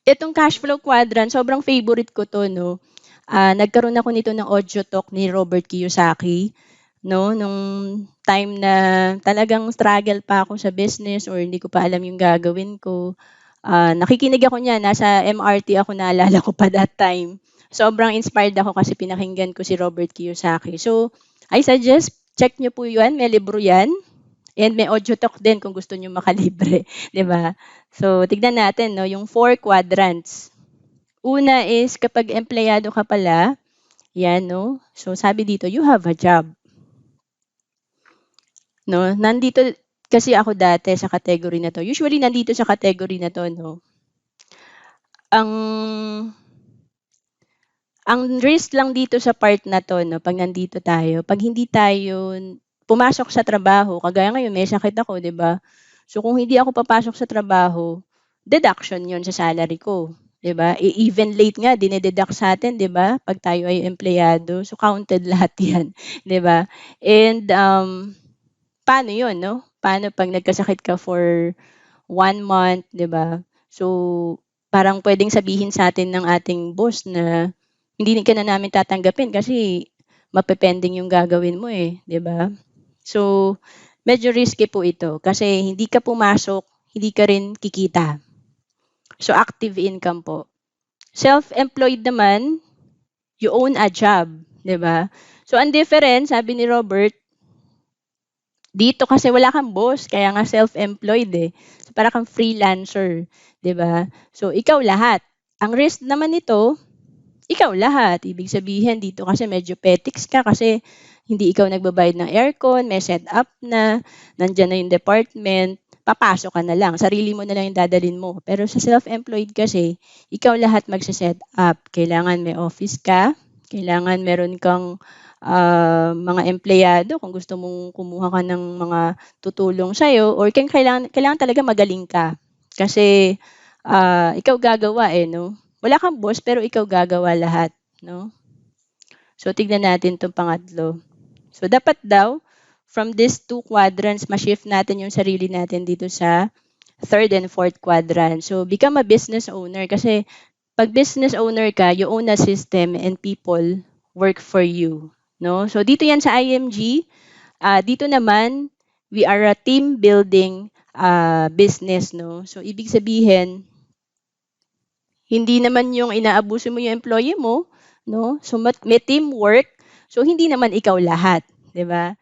Itong cash flow quadrant, sobrang favorite ko 'to 'no. Nagkaroon ako nito ng audio talk ni Robert Kiyosaki 'no, nung time na talagang struggle pa ako sa business or hindi ko pa alam yung gagawin ko. Nakikinig ako niyan, nasa MRT ako, naalala ko pa that time. Sobrang inspired ako kasi pinakinggan ko si Robert Kiyosaki. So, I suggest check niyo po 'yan, may libro 'yan and may audio talk din kung gusto niyo makalibre, 'di ba? So, tignan natin 'no, yung 4 quadrants. Una is kapag empleyado ka pala, 'yan 'no. So, sabi dito, you have a job, 'no. Nandito kasi ako dati sa category na 'to. Usually nandito sa category na 'to 'no, ang ang risk lang dito sa part na 'to 'no, 'pag nandito tayo, 'pag hindi tayo pumasok sa trabaho, kagaya ngayon may sakit ako, 'di ba? So, kung hindi ako papasok sa trabaho, deduction 'yon sa salary ko, 'di ba? Even late nga dine-deduct sa'tin, 'di ba, 'pag tayo ay empleyado. So, counted lahat 'yan, 'di ba? And, paano 'yun 'no? Paano 'pag nagkasakit ka for 1 month, 'di ba? So, parang puwedeng sabihin sa'tin ng ating boss na hindi ka na namin tatanggapin kasi mape-pending yung gagawin mo, eh, 'di ba? So, medyo risky po ito kasi hindi ka pumasok, hindi ka rin kikita. So, active income po. Self-employed naman, you own a job, 'di ba? So, ang difference, sabi ni Robert, dito kasi wala kang boss, kaya nga self-employed, eh. So, para kang freelancer, 'di ba? So, ikaw lahat. Ang risk naman nito, ikaw lahat. Ibig sabihin dito kasi medyo petiks ka kasi hindi ikaw nagbabayad ng aircon, may setup na, nandiyan na yung department, papasok ka na lang, sarili mo na lang yung dadalhin mo. Pero sa self-employed kasi, ikaw lahat magse-set up. Kailangan may office ka, kailangan meron kang mga empleyado kung gusto mong kumuha ka ng mga tutulong sa'yo or kailangan kailangan talaga magaling ka. Kasi, ikaw gagawa, eh, 'no? Wala kang boss pero ikaw gagawa lahat, 'no? So, tignan natin 'tong pangatlo. So, dapat daw from these 2 quadrants ma-shift natin yung sarili natin dito sa third and fourth quadrant. So, become a business owner kasi 'pag business owner ka, you own a system and people work for you, 'no? So, dito 'yan sa IMG. Dito naman, we are a team building, business, 'no? So, ibig sabihin, hindi naman yung inaabuso mo yung employee mo, 'no? So, may teamwork. So, hindi naman ikaw lahat, 'di ba?